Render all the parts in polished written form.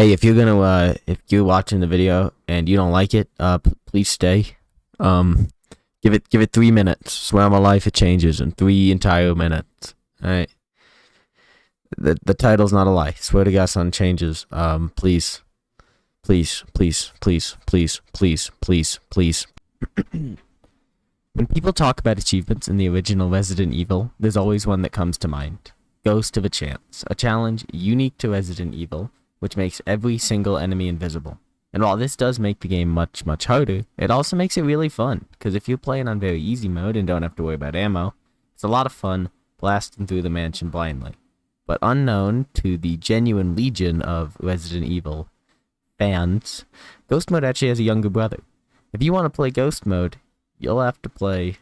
Hey, if you're watching the video and you don't like it, please stay. Um, give it 3 minutes. Swear on my life, it changes in 3 entire minutes. All right. The title's not a lie. Swear to God, son, changes. Please, please, please, please, please, please, please, please. When people talk about achievements in the original Resident Evil, there's always one that comes to mind. Ghost of a Chance, a challenge unique to Resident Evil, which makes every single enemy invisible. And while this does make the game much, much harder, it also makes it really fun, because if you're playing on very easy mode and don't have to worry about ammo, it's a lot of fun blasting through the mansion blindly. But unknown to the genuine legion of Resident Evil fans, Ghost Mode actually has a younger brother. If you want to play Ghost Mode, you'll have to play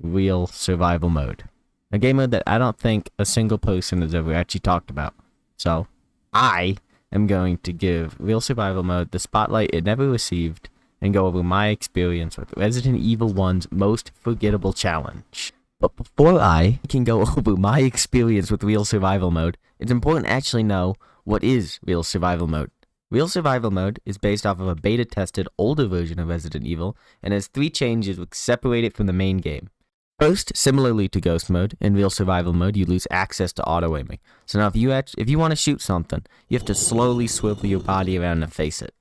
Real Survival Mode, a game mode that I don't think a single person has ever actually talked about. So, I am going to give Real Survival Mode the spotlight it never received and go over my experience with Resident Evil 1's most forgettable challenge. But before I can go over my experience with Real Survival Mode, it's important to actually know what is Real Survival Mode. Real Survival Mode is based off of a beta-tested older version of Resident Evil and has 3 changes which separate it from the main game. First, similarly to Ghost Mode, in Real Survival Mode, you lose access to auto-aiming. So now if you want to shoot something, you have to slowly swivel your body around and face it.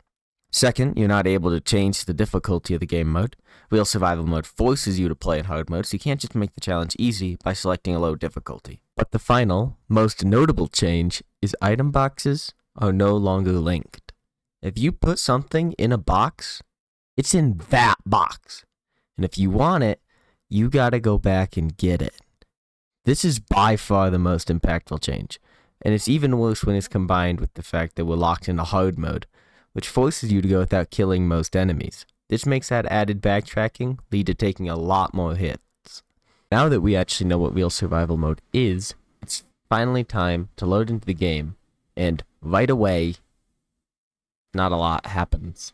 Second, you're not able to change the difficulty of the game mode. Real Survival Mode forces you to play in hard mode, so you can't just make the challenge easy by selecting a low difficulty. But the final, most notable change is item boxes are no longer linked. If you put something in a box, it's in that box. And if you want it, you gotta go back and get it. This is by far the most impactful change, and it's even worse when it's combined with the fact that we're locked into hard mode, which forces you to go without killing most enemies. This makes that added backtracking lead to taking a lot more hits. Now that we actually know what Real Survival Mode is, it's finally time to load into the game, and right away, not a lot happens.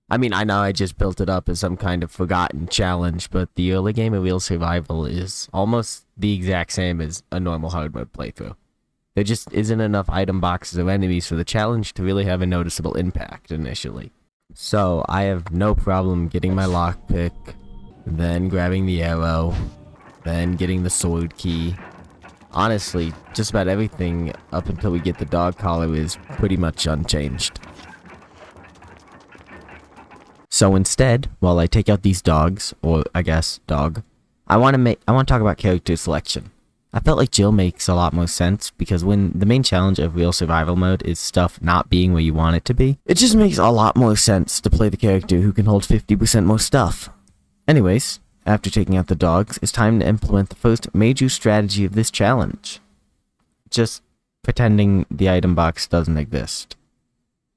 I mean, I know I just built it up as some kind of forgotten challenge, but the early game of Real Survival is almost the exact same as a normal hard mode playthrough. There just isn't enough item boxes of enemies for the challenge to really have a noticeable impact initially. So, I have no problem getting my lockpick, then grabbing the arrow, then getting the sword key. Honestly, just about everything up until we get the dog collar is pretty much unchanged. So instead, while I take out these dogs, or I guess dog, I want to talk about character selection. I felt like Jill makes a lot more sense because when the main challenge of Real Survival Mode is stuff not being where you want it to be, it just makes a lot more sense to play the character who can hold 50% more stuff. Anyways, after taking out the dogs, it's time to implement the first major strategy of this challenge. Just pretending the item box doesn't exist.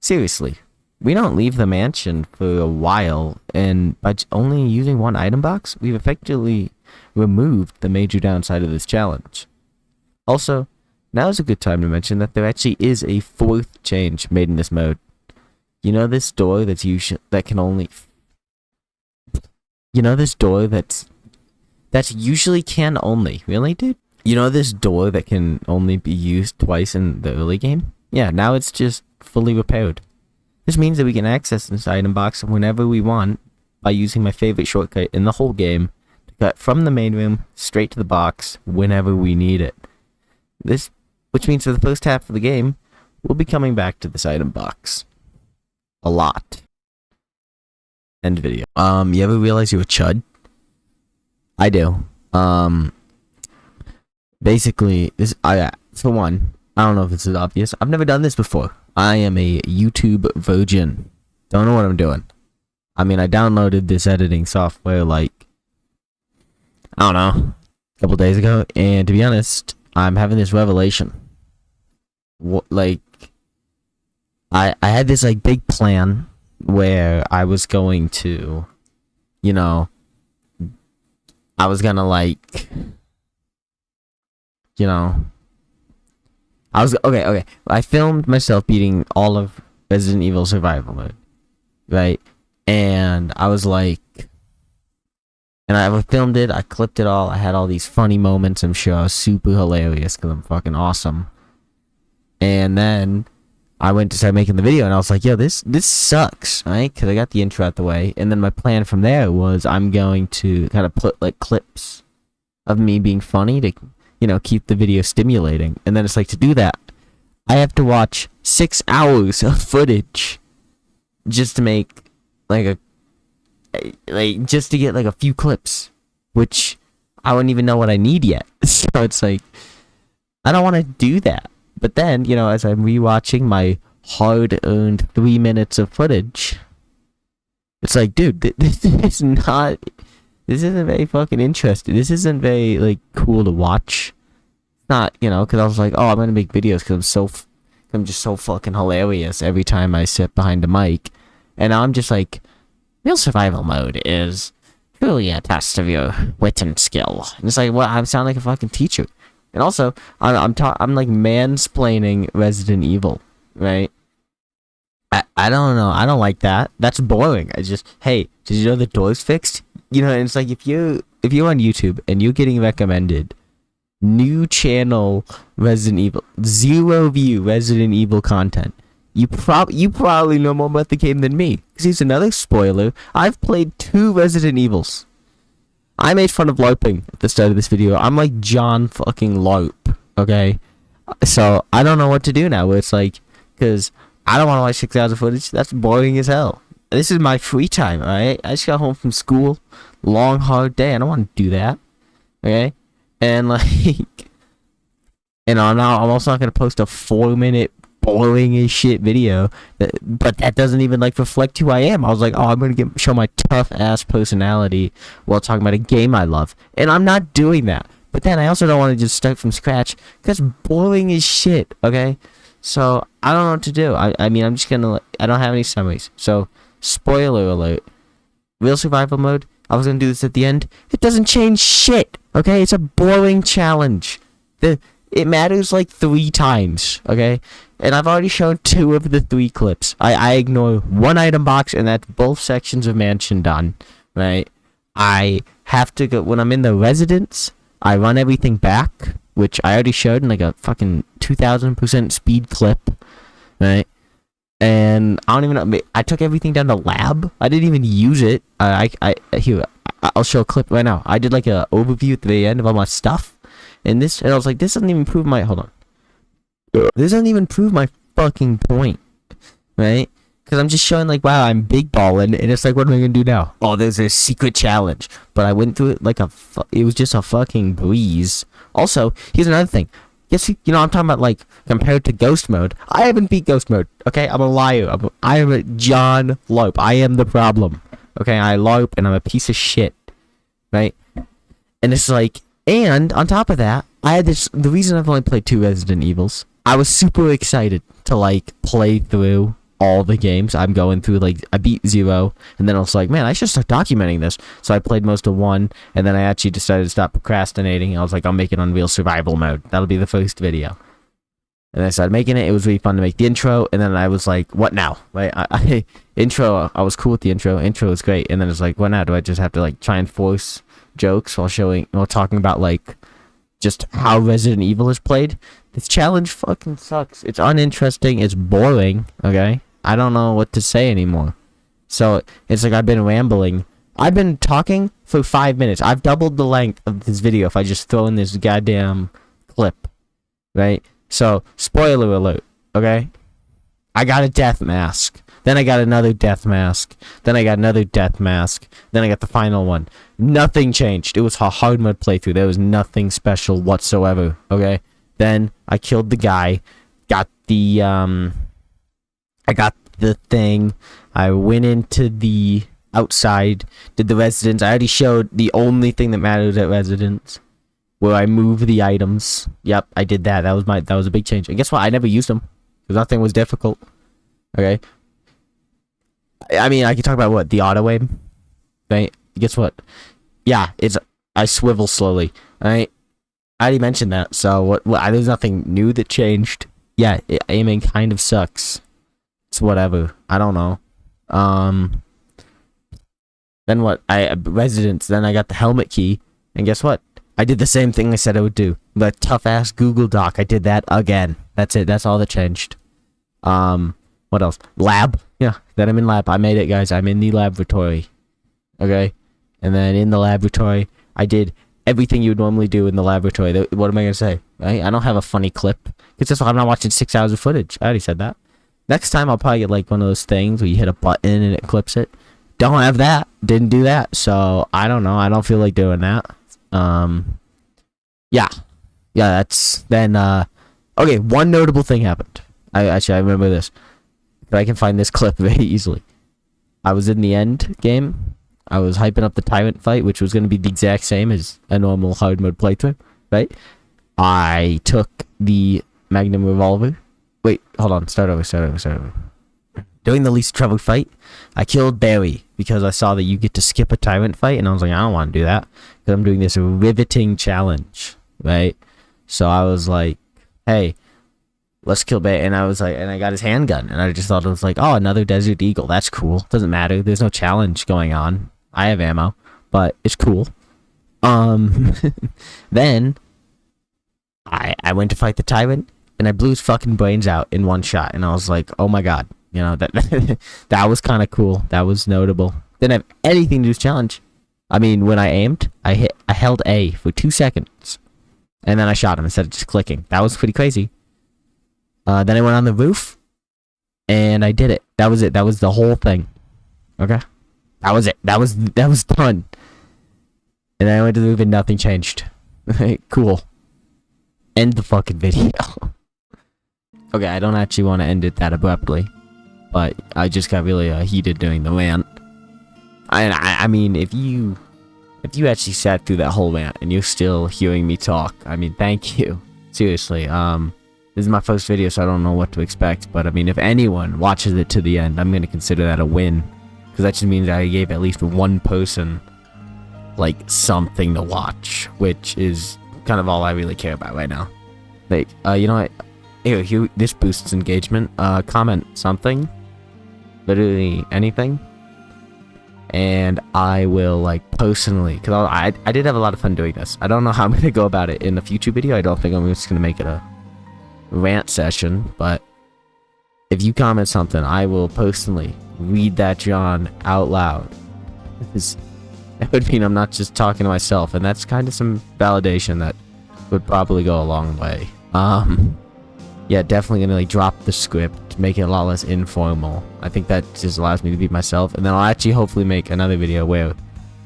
Seriously. We don't leave the mansion for a while, and by only using one item box, we've effectively removed the major downside of this challenge. Also, now is a good time to mention that there actually is a 4th change made in this mode. You know this door that's usually can only really, dude? You know this door that can only be used twice in the early game? Yeah, now it's just fully repaired. This means that we can access this item box whenever we want by using my favorite shortcut in the whole game to cut from the main room straight to the box whenever we need it. Which means for the first half of the game, we'll be coming back to this item box. A lot. End video. You ever realize you're a chud? I do. Basically, for one, I don't know if this is obvious. I've never done this before. I am a YouTube virgin. Don't know what I'm doing. I mean, I downloaded this editing software like, I don't know, a couple days ago. And to be honest, I'm having this revelation. I had this like big plan where I was going to, I was gonna okay. I filmed myself beating all of Resident Evil Survival Mode, right? And I filmed it, I clipped it all, I had all these funny moments, I'm sure I was super hilarious because I'm fucking awesome. And then I went to start making the video, and I was like, yo, this sucks, right? Because I got the intro out the way, and then my plan from there was I'm going to kind of put like clips of me being funny to, you know, keep the video stimulating. And then it's like, to do that, I have to watch 6 hours of footage just to make like just to get like a few clips, which I wouldn't even know what I need yet. So it's like, I don't want to do that. But then, you know, as I'm rewatching my hard-earned 3 minutes of footage, it's like, dude, this isn't very fucking interesting. This isn't very, like, cool to watch. It's not, you know, because I was like, oh, I'm going to make videos because I'm just so fucking hilarious every time I sit behind a mic. And now I'm just like, real survival mode is truly a test of your wit and skill. And it's like, well, I sound like a fucking teacher. And also, I'm like mansplaining Resident Evil, right? I don't know. I don't like that. That's boring. I just, hey, did you know the door's fixed? You know, and it's like, if you're on YouTube and you're getting recommended new channel Resident Evil, 0 view Resident Evil content, you probably know more about the game than me. Because here's another spoiler. I've played 2 Resident Evils. I made fun of LARPing at the start of this video. I'm like John fucking LARP, okay? So, I don't know what to do now, where it's like, because I don't want to watch 6 hours of footage. That's boring as hell. This is my free time, alright? I just got home from school. Long, hard day. I don't want to do that, okay? And like, and I'm also not going to post a 4-minute boring as shit video, but that doesn't even like reflect who I am. I was like, oh, I'm gonna show my tough ass personality while talking about a game I love, and I'm not doing that. But then I also don't want to just start from scratch because boring as shit. Okay, so I don't know what to do. I mean, I'm just gonna. I don't have any summaries. So spoiler alert: real survival mode. I was gonna do this at the end. It doesn't change shit. Okay, it's a boring challenge. It matters like 3 times. Okay. And I've already shown 2 of the 3 clips. I ignore 1 item box, and that's both sections of mansion done, right? I have to go, when I'm in the residence, I run everything back, which I already showed in like a fucking 2000% speed clip, right? And I don't even know, I took everything down to lab. I didn't even use it. Here, I'll show a clip right now. I did like a overview at the very end of all my stuff, and I was like, this doesn't even prove my, hold on. This doesn't even prove my fucking point, right? Because I'm just showing like, wow, I'm big balling, and it's like, what am I gonna do now? Oh, there's a secret challenge, but I went through it like it was just a fucking breeze. Also, here's another thing. Yes, you know, I'm talking about like compared to Ghost Mode. I haven't beat Ghost Mode. Okay, I'm a liar. I am a John LARP. I am the problem. Okay, I LARP and I'm a piece of shit, right? And it's like, and on top of that, I had this. The reason I've only played 2 Resident Evils. I was super excited to like play through all the games. I'm going through, like, I beat 0, and then I was like, man, I should start documenting this. So I played most of 1, and then I actually decided to stop procrastinating. I was like, I'll make it on real survival mode. That'll be the first video. And I started making it. It was really fun to make the intro, and then I was like, what now? Right? I was cool with the intro. Intro was great, and then it's like, what now? Do I just have to like try and force jokes while talking about like just how Resident Evil is played? This challenge fucking sucks. It's uninteresting. It's boring. Okay? I don't know what to say anymore. So, it's like I've been rambling. I've been talking for 5 minutes. I've doubled the length of this video if I just throw in this goddamn clip. Right? So, spoiler alert. Okay? I got a death mask. Then I got another death mask. Then I got another death mask. Then I got the final one. Nothing changed. It was a hard mode playthrough. There was nothing special whatsoever. Okay? Then I killed the guy, got the thing, I went into the outside, did the residence. I already showed the only thing that mattered at residence, where I moved the items. Yep, I did that. That was a big change. And guess what? I never used them, because nothing was difficult. Okay? I mean, I can talk about what? The auto aim? Right? Guess what? Yeah, I swivel slowly. Alright? I already mentioned that, so there's nothing new that changed. Yeah, aiming kind of sucks. It's whatever. I don't know. Then what? Residence, then I got the helmet key, and guess what? I did the same thing I said I would do. The tough-ass Google Doc, I did that again. That's it, that's all that changed. What else? Lab. Yeah, then I'm in lab. I made it, guys. I'm in the laboratory. Okay? And then in the laboratory, I did everything you would normally do in the laboratory. What am I going to say? Right? I don't have a funny clip. It's just I'm not watching 6 hours of footage. I already said that. Next time, I'll probably get like one of those things where you hit a button and it clips it. Don't have that. Didn't do that. So, I don't know. I don't feel like doing that. Yeah. Yeah, that's... Then, okay, one notable thing happened. I remember this. I can find this clip very easily. I was in the end game. I was hyping up the tyrant fight, which was going to be the exact same as a normal hard mode playthrough, right? I took the Magnum revolver. Wait, hold on. Start over. During the least trouble fight, I killed Barry because I saw that you get to skip a tyrant fight, and I was like, I don't want to do that because I'm doing this riveting challenge, right? So I was like, hey, let's kill Barry. And I was like, and I got his handgun, and I just thought it was like, oh, another Desert Eagle. That's cool. Doesn't matter. There's no challenge going on. I have ammo, but it's cool. Then I went to fight the tyrant, and I blew his fucking brains out in one shot, and I was like, oh my god. You know, that that was kind of cool. That was notable. Didn't have anything to do with challenge. I mean, when I aimed, I held A for 2 seconds. And then I shot him instead of just clicking. That was pretty crazy. Then I went on the roof. And I did it. That was it. That was the whole thing. Okay? That was it. That was done. And then I went to the roof and nothing changed. Cool. End the fucking video. Okay, I don't actually want to end it that abruptly. But I just got really heated doing the rant. I mean, if you actually sat through that whole rant and you're still hearing me talk, I mean, thank you. Seriously, this is my first video, so I don't know what to expect. But I mean, if anyone watches it to the end, I'm gonna consider that a win, because that just means I gave at least one person like something to watch, which is kind of all I really care about right now. Like, you know what? Here, this boosts engagement. Comment something. Literally anything. And I will, like, personally, because I did have a lot of fun doing this. I don't know how I'm going to go about it in the future video. I don't think I'm just going to make it a rant session. But if you comment something, I will personally read that John out loud. That would mean I'm not just talking to myself. And that's kind of some validation that would probably go a long way. Yeah, definitely gonna like drop the script, make it a lot less informal. I think that just allows me to be myself, and then I'll actually hopefully make another video where,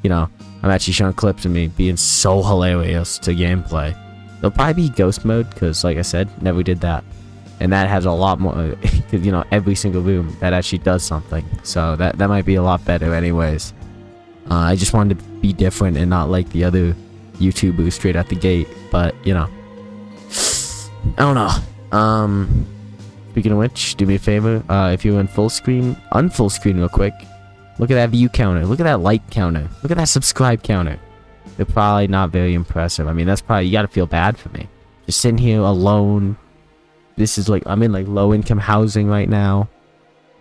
you know, I'm actually showing clips of me being so hilarious to gameplay. There'll probably be ghost mode, because like I said, never did that, and that has a lot more, you know, every single room that actually does something, so that might be a lot better anyways. I just wanted to be different and not like the other YouTubers straight out the gate, but, you know, I don't know. Speaking of which, do me a favor, if you're in full screen, unfull screen real quick, look at that view counter, look at that like counter, look at that subscribe counter. They're probably not very impressive. I mean, that's probably, you gotta feel bad for me. Just sitting here alone. This is like, I'm in like low income housing right now.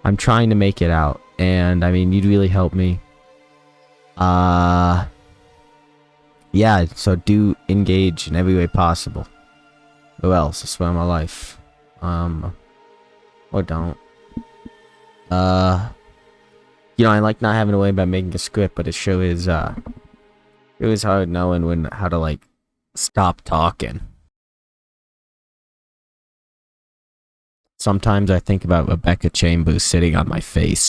I'm trying to make it out, and I mean, you'd really help me. Yeah, so do engage in every way possible. Who else? I swear on my life. Or don't. You know, I like not having to worry about making a script, but it sure is, it was hard knowing how to, like, stop talking. Sometimes I think about Rebecca Chambers sitting on my face.